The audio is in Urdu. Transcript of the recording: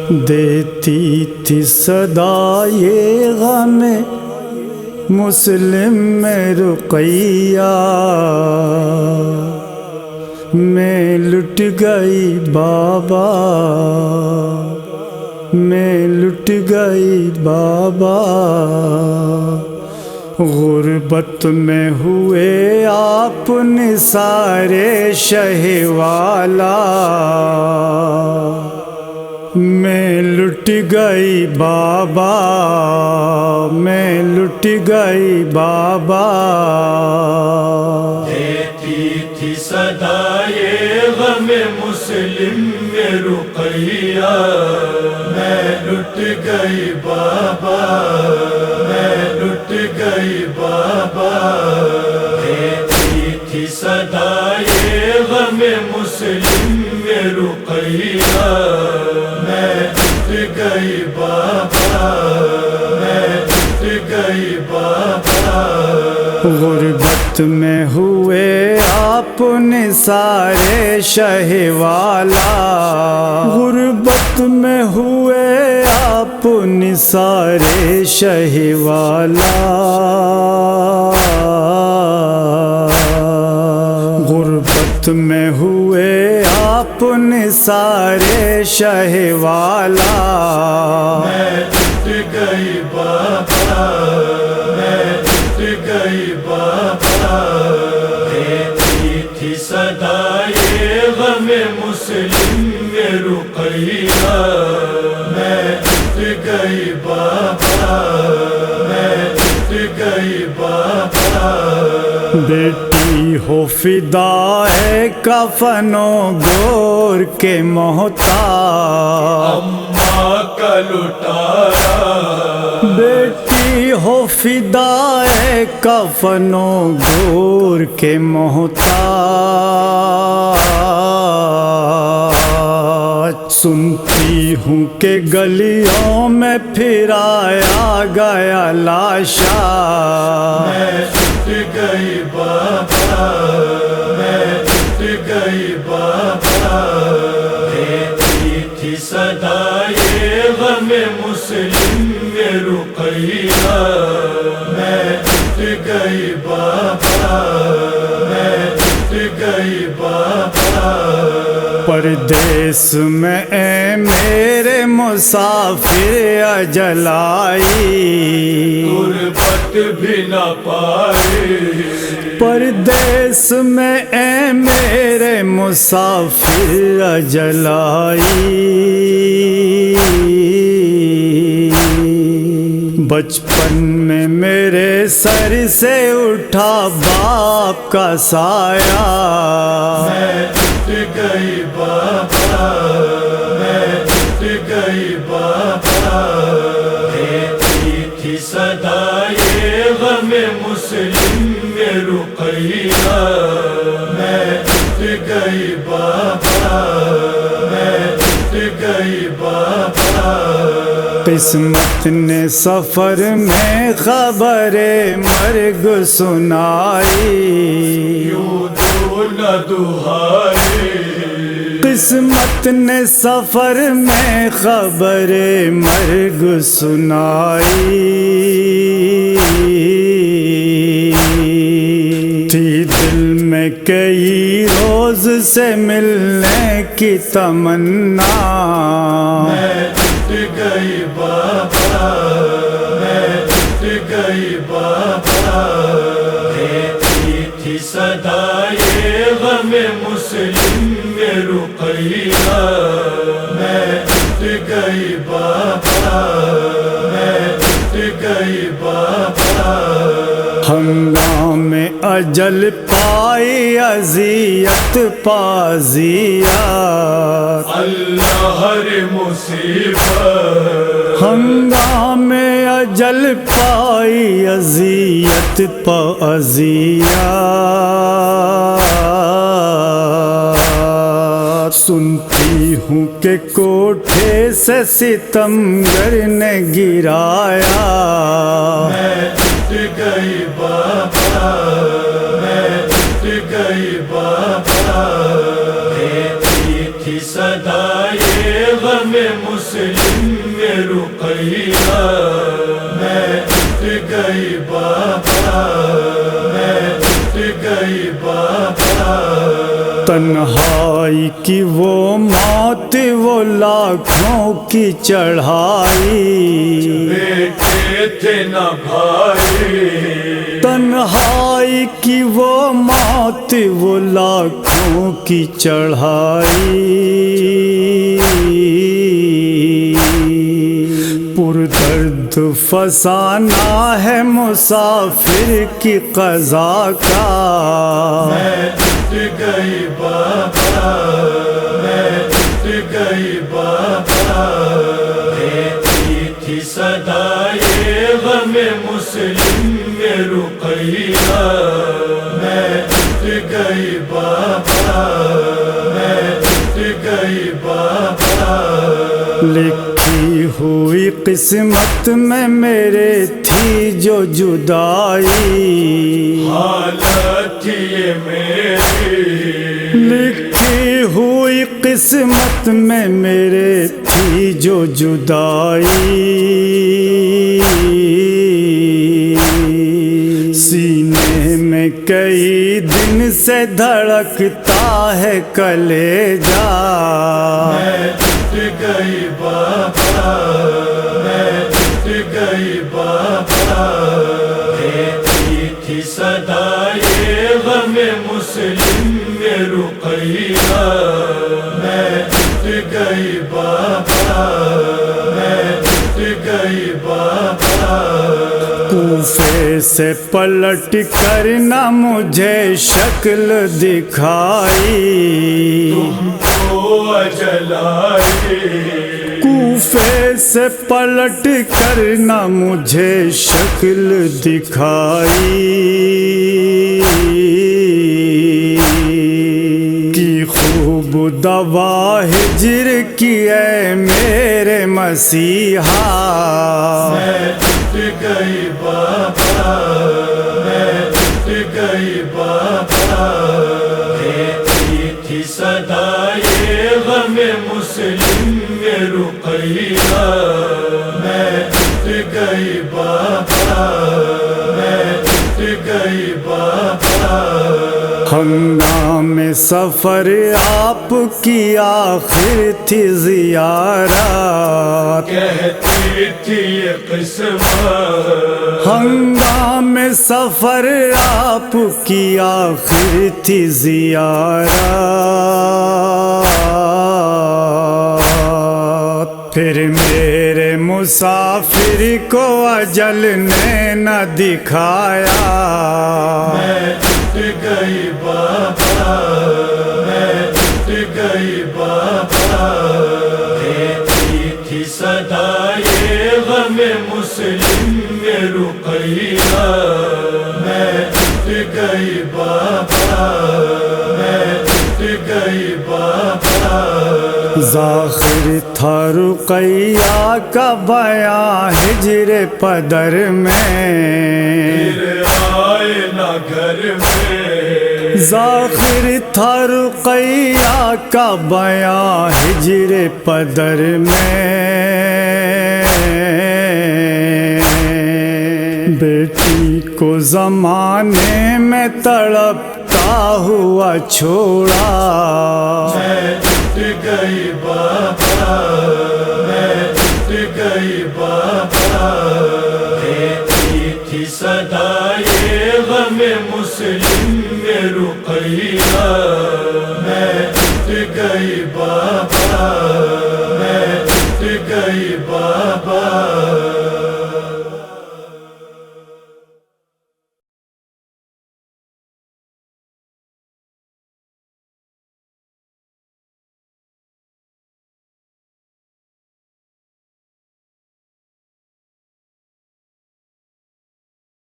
دیتی تھی صدا یہ غم مسلم میں رقیہ، میں لٹ گئی بابا، میں لٹ گئی بابا، غربت میں ہوئے آپ نثارے شہ والا، میں لٹ گئی بابا، میں لٹ گئی بابا، دیتی تھی صدا یہ غم مسلم میں رقیہ، میں لٹ گئی بابا، میں لٹ گئی بابا، دیتی تھی صدا یہ غم مسلم میں رقیہ، میں لٹ گئی بابا، میں لٹ گئی بابا، غربت میں ہوئے آپ نثارے شہ والا، غربت میں ہوئے آپ نثارے شہ والا، غربت میں ہوئے آپ نثارے شہ والا، میں لٹ گئی بابا، میں لٹ گئی بابا، دیتی تھی صدا یہ غم مسلم میں رقیہ، میں لٹ گئی بابا، میں لٹ گئی بابا، بیٹی ہو فدائے کفنوں گور کے محتاج، اماں کا لٹایا، بیٹی ہو فدائے کفنوں گور کے محتاج، سنتی ہوں کہ گلیوں میں پھرایا گیا لاشا، میں لٹ گئی بابا، میں لٹ گئی بابا، دیتی تھی صدا یہ غم مسلم میں رقیہ، میں لٹ گئی بابا، میں لٹ گئی بابا، پردیس میں اے میرے مسافر اجل آئی، غربت بھی نہ پائی، پردیس میں اے میرے مسافر اجل آئی، بچپن میں میرے سر سے اٹھا باپ کا سایہ، میں لٹ گئی بابا، میں لٹ گئی بابا، دیتی تھی صدا یہ غم مسلم میں رقیہ، میں لٹ گئی بابا، میں لٹ گئی بابا، قسمت نے سفر میں خبر مرگ سنائی، یوں دو نہ دہائی، قسمت نے سفر میں خبر مرگ سنائی، تھی دل میں کئی روز سے ملنے کی تمنا، میں لٹ گئی بابا، میں لٹ گئی بابا، دیتی تھی صدا یہ غم مسلم میں رقیہ، میں لٹ گئی بابا، میں لٹ گئی بابا، ہنگام اجل پائی اذیت پازیات، اللہ ہر مصیبت، ہنگام اجل پائی اذیت پازیات، سنتی ہوں کہ کوٹھے سے ستمگر نے گرایا، میں لٹ گئی بابا، میں لٹ گئی بابا، دیتی تھی صدا یہ غم مسلم تنہائی کی وہ موت وہ لاکھوں کی چڑھائی، بیٹے تھے نہ بھائی، تنہائی کی وہ موت وہ لاکھوں کی چڑھائی، پردرد فسانہ ہے مسافر کی قضا کا، میں ٹوٹ گئی بابا، میں ٹوٹ گئی بابا، دیتی تھی صدائے غم مسلم میں رقیہ، میں ٹوٹ گئی بابا، میں ٹوٹ گئی بابا، لکھی ہوئی قسمت میں میرے تھی جو جدائی، حالت تھی یہ میری، لکھی ہوئی قسمت میں میرے تھی جو جدائی، سینے میں کئی دن سے دھڑکتا ہے کلیجہ، میں ٹوٹ گئی بابا، میں ٹوٹ گئی بابا، دیتی تھی صدائے غم مسلم میں رقیہ، میں ٹوٹ گئی بابا، میں ٹوٹ گئی بابا، کوفے سے پلٹ کر نہ مجھے شکل دکھائی، کو اجل آئی، کوفے سے پلٹ کر نہ مجھے شکل دکھائی، کی خوب دوا ہجر کی اے میرے مسیحا، میں ٹوٹ گئی بابا، میں ٹوٹ گئی بابا، دیتی تھی صدائے غم مسلم میں رقیہ، میں ٹوٹ گئی بابا، میں ٹوٹ گئی بابا، ہنگام سفر آپ کی آخر تھی زیارت، کہتی تھی یہ قسمت، ہنگام سفر آپ کی آخر تھی زیارت، پھر میرے مسافر کو اجل نے نہ دکھایا، میں ٹوٹ گئی بابا، میں ٹوٹ گئی بابا، دیتی تھی صدائے غم مسلم میں رقیہ، میں ٹوٹ گئی بابا، میں ٹوٹ گئی بابا، ذاخر تھا رقیہ کا بیاں ہجر پدر میں، پھر آئے نہ گھر میں، ذاخر تھا رقیہ کا بیاں ہجر پدر میں، بیٹی کو زمانے میں تڑپتا ہوا چھوڑا، میں ٹوٹ گئی بابا، میں ٹوٹ گئی بابا، دیتی تھی صدائے غم مسلم میں رقیہ،